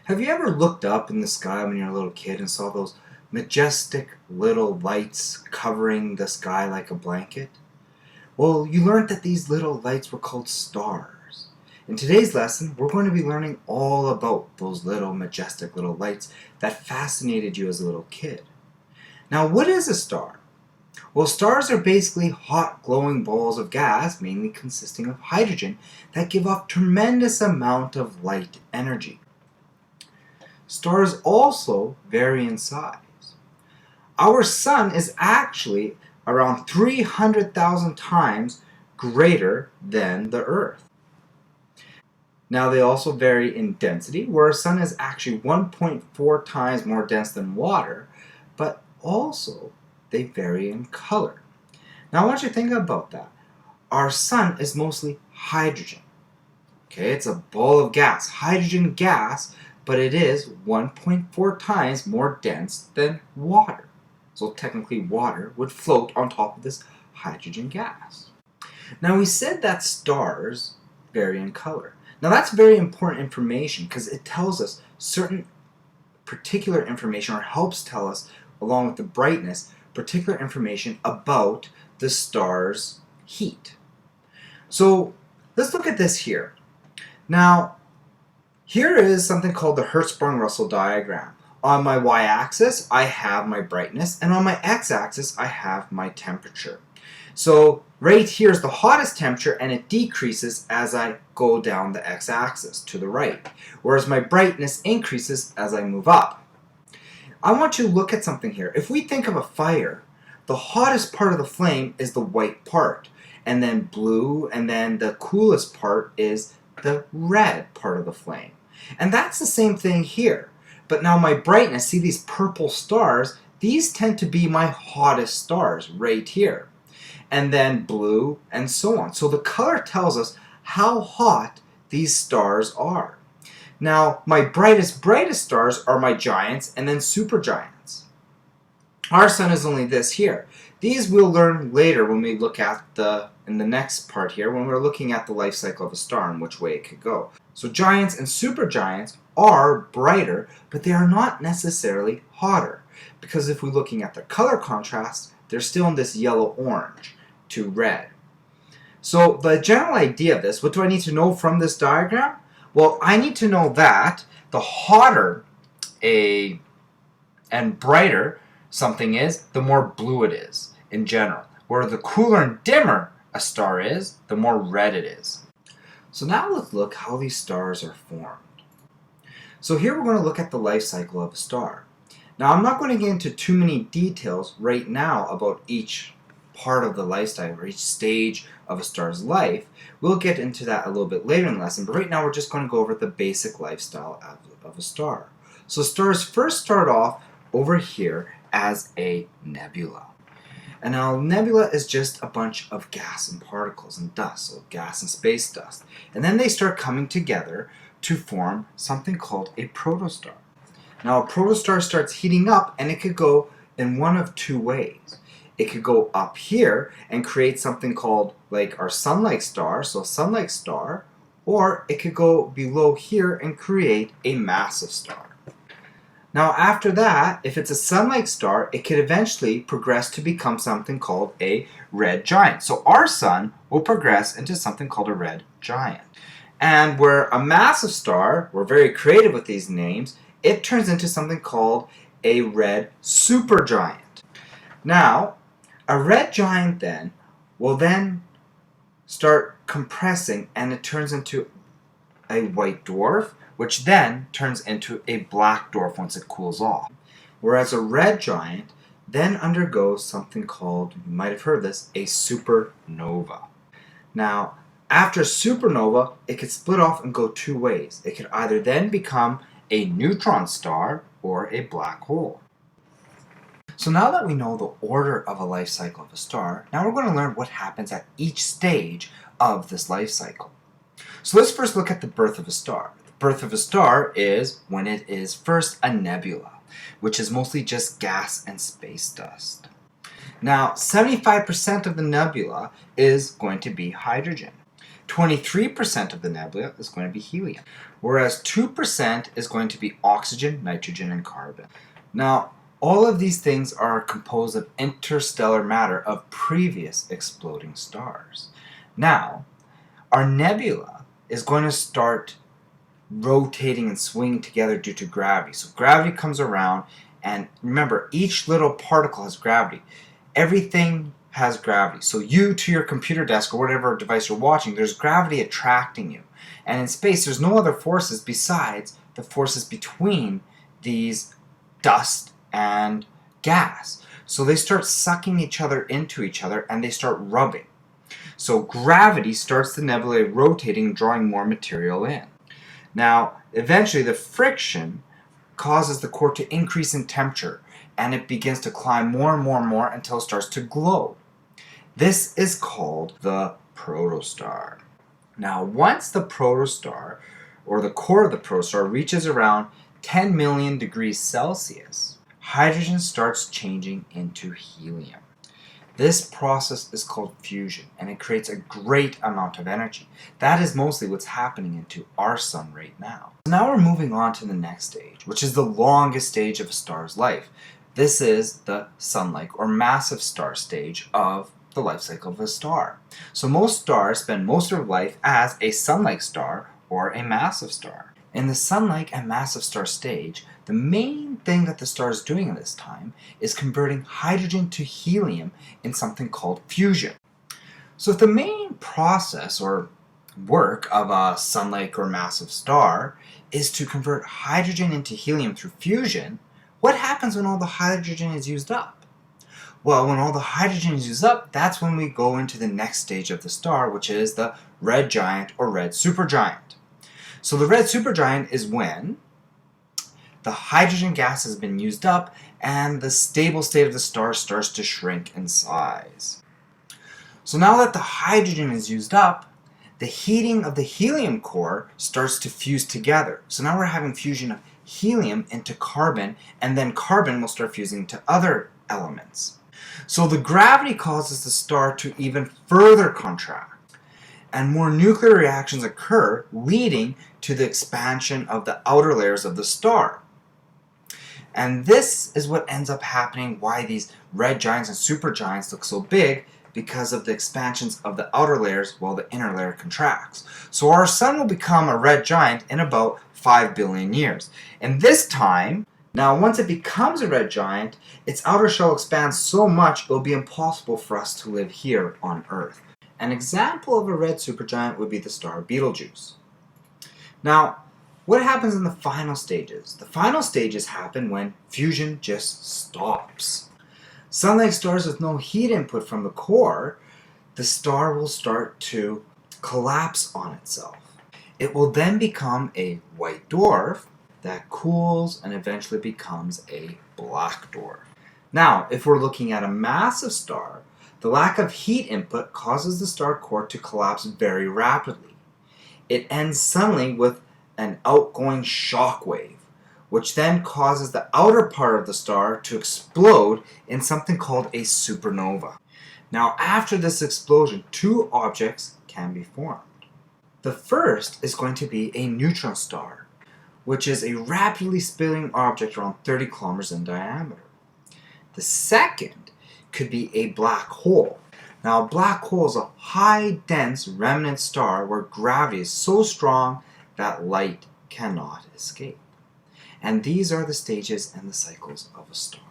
Have you ever looked up in the sky when you're a little kid and saw those majestic little lights covering the sky like a blanket? Well, you learned that these little lights were called stars. In today's lesson, we're going to be learning all about those little majestic little lights that fascinated you as a little kid. Now, what is a star? Well, stars are basically hot glowing balls of gas, mainly consisting of hydrogen, that give off tremendous amount of light energy. Stars also vary in size. Our sun is actually around 300,000 times greater than the Earth. Now they also vary in density, where our sun is actually 1.4 times more dense than water, but also they vary in color. Now I want you to think about that. Our sun is mostly hydrogen. Okay, it's a ball of gas, hydrogen gas, but it is 1.4 times more dense than water. So technically water would float on top of this hydrogen gas. Now we said that stars vary in color. Now that's very important information because it tells us certain particular information, or helps tell us, along with the brightness, particular information about the star's heat. So let's look at this here. Now, here is something called the Hertzsprung-Russell diagram. On my y-axis, I have my brightness, and on my x-axis, I have my temperature. So right here is the hottest temperature, and it decreases as I go down the x-axis to the right, whereas my brightness increases as I move up. I want you to look at something here. If we think of a fire, the hottest part of the flame is the white part, and then blue, and then the coolest part is the red part of the flame. And that's the same thing here. But now my brightness, see these purple stars, these tend to be my hottest stars right here. And then blue and so on. So the color tells us how hot these stars are. Now my brightest stars are my giants and then supergiants. Our sun is only this here. These we'll learn later when we look at in the next part here, when we're looking at the life cycle of a star and which way it could go. So giants and supergiants are brighter, but they are not necessarily hotter. Because if we're looking at the color contrast, they're still in this yellow-orange to red. So the general idea of this, what do I need to know from this diagram? Well, I need to know that the hotter and brighter something is, the more blue it is in general. Where the cooler and dimmer a star is, the more red it is. So now let's look how these stars are formed. So here we're going to look at the life cycle of a star. Now I'm not going to get into too many details right now about each part of the life cycle or each stage of a star's life. We'll get into that a little bit later in the lesson, but right now we're just going to go over the basic lifestyle of a star. So stars first start off over here as a nebula. And now a nebula is just a bunch of gas and particles and dust, so gas and space dust. And then they start coming together to form something called a protostar. Now a protostar starts heating up, and it could go in one of two ways. It could go up here and create something called like our sun-like star, so a sun-like star, or it could go below here and create a massive star. Now after that, if it's a sun-like star, it could eventually progress to become something called a red giant. So our sun will progress into something called a red giant. And where a massive star, we're very creative with these names, it turns into something called a red supergiant. Now, a red giant then will then start compressing, and it turns into a white dwarf, which then turns into a black dwarf once it cools off. Whereas a red giant then undergoes something called, you might have heard this, a supernova. Now, after supernova, it could split off and go two ways. It could either then become a neutron star or a black hole. So now that we know the order of a life cycle of a star, now we're going to learn what happens at each stage of this life cycle. So let's first look at the birth of a star. The birth of a star is when it is first a nebula, which is mostly just gas and space dust. Now, 75% of the nebula is going to be hydrogen. 23% of the nebula is going to be helium, whereas 2% is going to be oxygen, nitrogen, and carbon. Now, all of these things are composed of interstellar matter of previous exploding stars. Now, our nebula is going to start rotating and swinging together due to gravity. So gravity comes around, and remember, each little particle has gravity. Everything has gravity. So you to your computer desk or whatever device you're watching, there's gravity attracting you. And in space, there's no other forces besides the forces between these dust and gas. So they start sucking each other into each other, and they start rubbing. So gravity starts the nebulae rotating, drawing more material in. Now, eventually the friction causes the core to increase in temperature, and it begins to climb more and more and more until it starts to glow. This is called the protostar. Now, once the protostar, or the core of the protostar, reaches around 10 million degrees Celsius, hydrogen starts changing into helium. This process is called fusion, and it creates a great amount of energy. That is mostly what's happening into our sun right now. So now we're moving on to the next stage, which is the longest stage of a star's life. This is the sun-like or massive star stage of the life cycle of a star. So most stars spend most of their life as a sun-like star or a massive star. In the sun-like and massive star stage, the main thing that the star is doing at this time is converting hydrogen to helium in something called fusion. So if the main process or work of a sun-like or massive star is to convert hydrogen into helium through fusion, what happens when all the hydrogen is used up? Well, when all the hydrogen is used up, that's when we go into the next stage of the star, which is the red giant or red supergiant. So the red supergiant is when the hydrogen gas has been used up and the stable state of the star starts to shrink in size. So now that the hydrogen is used up, the heating of the helium core starts to fuse together. So now we're having fusion of helium into carbon, and then carbon will start fusing to other elements. So the gravity causes the star to even further contract, and more nuclear reactions occur, leading to the expansion of the outer layers of the star. And this is what ends up happening, why these red giants and supergiants look so big, because of the expansions of the outer layers while the inner layer contracts. So our sun will become a red giant in about 5 billion years. And this time, now once it becomes a red giant, its outer shell expands so much it will be impossible for us to live here on Earth. An example of a red supergiant would be the star Betelgeuse. Now, what happens in the final stages? The final stages happen when fusion just stops. Sun-like stars with no heat input from the core, the star will start to collapse on itself. It will then become a white dwarf that cools and eventually becomes a black dwarf. Now, if we're looking at a massive star, the lack of heat input causes the star core to collapse very rapidly. It ends suddenly with an outgoing shock wave, which then causes the outer part of the star to explode in something called a supernova. Now, after this explosion, two objects can be formed. The first is going to be a neutron star, which is a rapidly spinning object around 30 kilometers in diameter. The second could be a black hole. Now, a black hole is a high, dense remnant star where gravity is so strong that light cannot escape. And these are the stages and the cycles of a star.